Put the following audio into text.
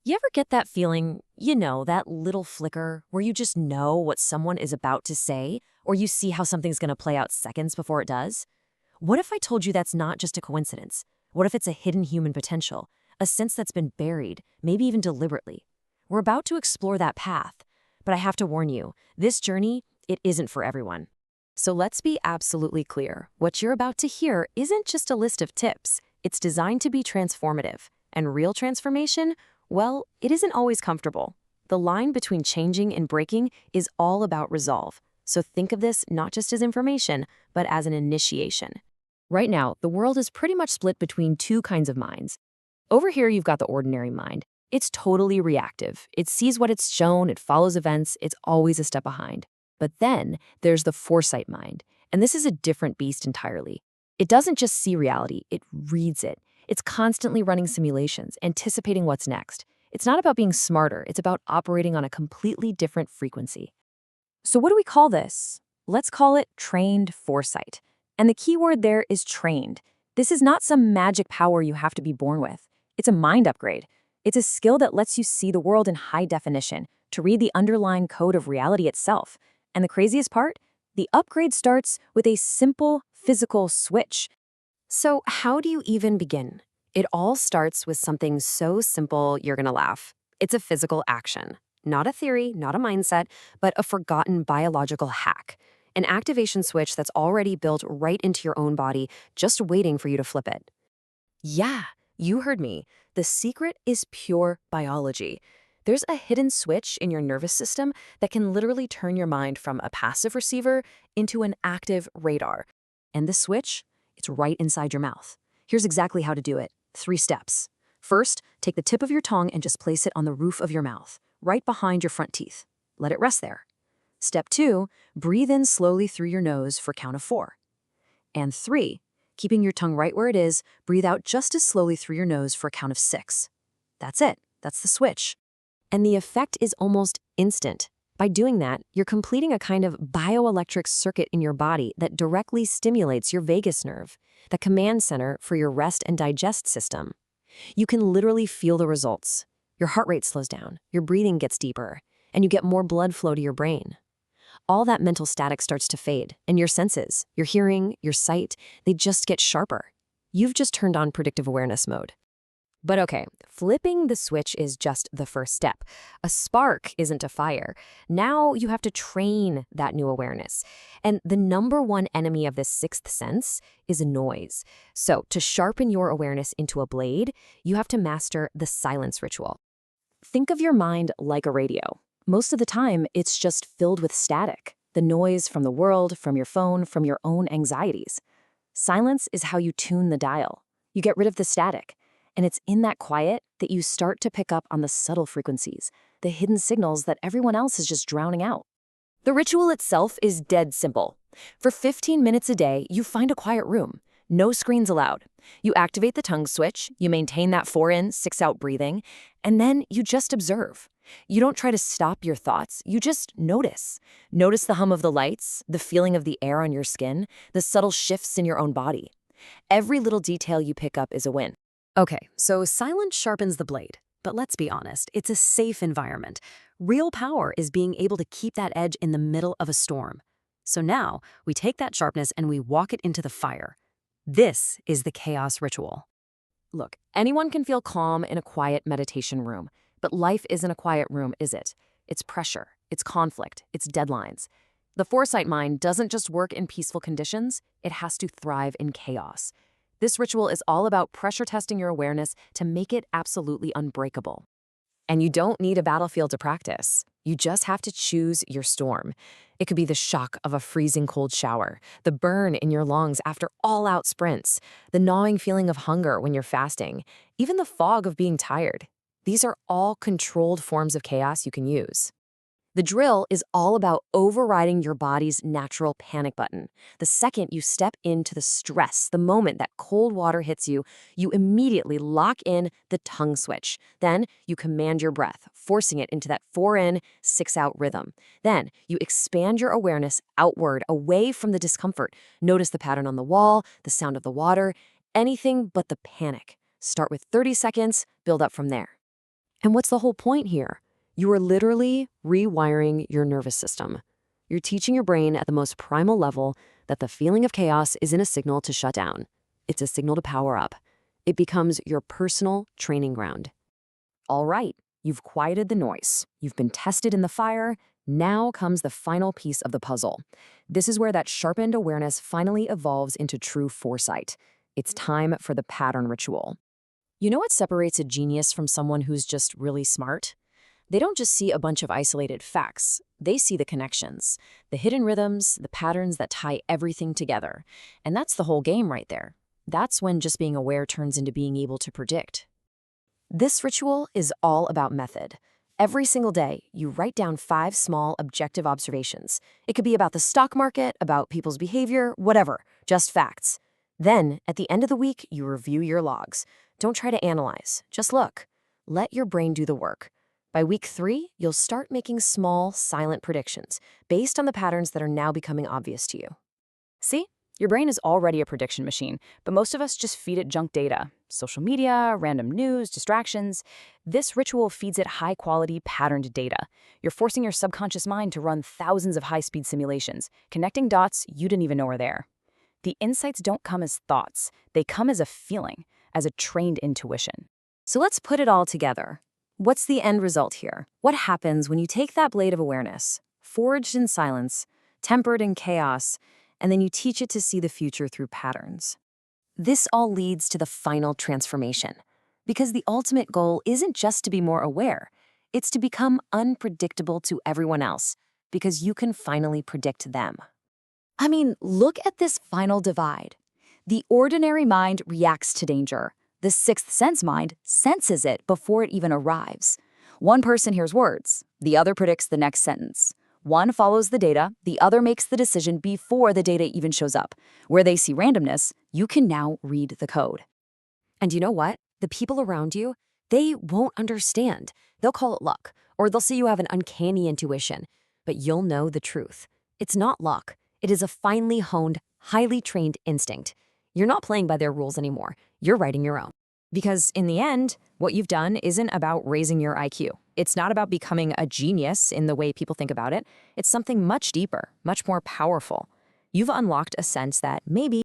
You ever get that feeling, that little flicker where you just know what someone is about to say, or you see how something's going to play out seconds before it does? What if I told you that's not just a coincidence? What if it's a hidden human potential, a sense that's been buried, maybe even deliberately? We're about to explore that path, but I have to warn you, this journey, it isn't for everyone. So let's be absolutely clear. What you're about to hear isn't just a list of tips. It's designed to be transformative. And real transformation, well, it isn't always comfortable. The line between changing and breaking is all about resolve. So think of this not just as information, but as an initiation. Right now, the world is pretty much split between two kinds of minds. Over here, you've got the ordinary mind. It's totally reactive. It sees what it's shown, it follows events, it's always a step behind. But then there's the foresight mind, and this is a different beast entirely. It doesn't just see reality, it reads it. It's constantly running simulations, anticipating what's next. It's not about being smarter, it's about operating on a completely different frequency. So what do we call this? Let's call it trained foresight. And the key word there is trained. This is not some magic power you have to be born with. It's a mind upgrade. It's a skill that lets you see the world in high definition, to read the underlying code of reality itself. And the craziest part? The upgrade starts with a simple physical switch. So how do you even begin? It all starts with something so simple you're gonna laugh. It's a physical action. Not a theory, not a mindset, but a forgotten biological hack. An activation switch that's already built right into your own body, just waiting for you to flip it. Yeah, you heard me. The secret is pure biology. There's a hidden switch in your nervous system that can literally turn your mind from a passive receiver into an active radar. And this switch? It's right inside your mouth. Here's exactly how to do it. 3 steps. First, take the tip of your tongue and just place it on the roof of your mouth, right behind your front teeth. Let it rest there. Step 2, breathe in slowly through your nose for count of 4. And 3, keeping your tongue right where it is, breathe out just as slowly through your nose for a count of 6. That's it. That's the switch. And the effect is almost instant. By doing that, you're completing a kind of bioelectric circuit in your body that directly stimulates your vagus nerve, the command center for your rest and digest system. You can literally feel the results. Your heart rate slows down, your breathing gets deeper, and you get more blood flow to your brain. All that mental static starts to fade, and your senses, your hearing, your sight, they just get sharper. You've just turned on predictive awareness mode. But okay, flipping the switch is just the first step. A spark isn't a fire. Now you have to train that new awareness. And the number one enemy of this sixth sense is noise. So to sharpen your awareness into a blade, you have to master the silence ritual. Think of your mind like a radio. Most of the time, it's just filled with static, the noise from the world, from your phone, from your own anxieties. Silence is how you tune the dial. You get rid of the static. And it's in that quiet that you start to pick up on the subtle frequencies, the hidden signals that everyone else is just drowning out. The ritual itself is dead simple. For 15 minutes a day, you find a quiet room. No screens allowed. You activate the tongue switch, you maintain that 4-in, 6-out breathing, and then you just observe. You don't try to stop your thoughts, you just notice. Notice the hum of the lights, the feeling of the air on your skin, the subtle shifts in your own body. Every little detail you pick up is a win. Okay, so silence sharpens the blade, but let's be honest, it's a safe environment. Real power is being able to keep that edge in the middle of a storm. So now, we take that sharpness and we walk it into the fire. This is the chaos ritual. Look, anyone can feel calm in a quiet meditation room, but life isn't a quiet room, is it? It's pressure, it's conflict, it's deadlines. The foresight mind doesn't just work in peaceful conditions, it has to thrive in chaos. This ritual is all about pressure testing your awareness to make it absolutely unbreakable. And you don't need a battlefield to practice. You just have to choose your storm. It could be the shock of a freezing cold shower, the burn in your lungs after all-out sprints, the gnawing feeling of hunger when you're fasting, even the fog of being tired. These are all controlled forms of chaos you can use. The drill is all about overriding your body's natural panic button. The second you step into the stress, the moment that cold water hits you, you immediately lock in the tongue switch. Then you command your breath, forcing it into that 4-in, 6-out rhythm. Then you expand your awareness outward, away from the discomfort. Notice the pattern on the wall, the sound of the water, anything but the panic. Start with 30 seconds, build up from there. And what's the whole point here? You are literally rewiring your nervous system. You're teaching your brain at the most primal level that the feeling of chaos isn't a signal to shut down. It's a signal to power up. It becomes your personal training ground. All right, you've quieted the noise. You've been tested in the fire. Now comes the final piece of the puzzle. This is where that sharpened awareness finally evolves into true foresight. It's time for the pattern ritual. You know what separates a genius from someone who's just really smart? They don't just see a bunch of isolated facts. They see the connections, the hidden rhythms, the patterns that tie everything together. And that's the whole game right there. That's when just being aware turns into being able to predict. This ritual is all about method. Every single day, you write down 5 small, objective observations. It could be about the stock market, about people's behavior, whatever, just facts. Then, at the end of the week, you review your logs. Don't try to analyze, just look. Let your brain do the work. By week 3, you'll start making small, silent predictions based on the patterns that are now becoming obvious to you. See? Your brain is already a prediction machine, but most of us just feed it junk data. Social media, random news, distractions. This ritual feeds it high-quality, patterned data. You're forcing your subconscious mind to run thousands of high-speed simulations, connecting dots you didn't even know were there. The insights don't come as thoughts. They come as a feeling, as a trained intuition. So let's put it all together. What's the end result here? What happens when you take that blade of awareness, forged in silence, tempered in chaos, and then you teach it to see the future through patterns? This all leads to the final transformation, because the ultimate goal isn't just to be more aware, it's to become unpredictable to everyone else, because you can finally predict them. I mean, look at this final divide. The ordinary mind reacts to danger. The sixth sense mind senses it before it even arrives. One person hears words, the other predicts the next sentence. One follows the data, the other makes the decision before the data even shows up. Where they see randomness, you can now read the code. And you know what? The people around you, they won't understand. They'll call it luck, or they'll say you have an uncanny intuition. But you'll know the truth. It's not luck. It is a finely honed, highly trained instinct. You're not playing by their rules anymore. You're writing your own. Because in the end, what you've done isn't about raising your IQ. It's not about becoming a genius in the way people think about it. It's something much deeper, much more powerful. You've unlocked a sense that maybe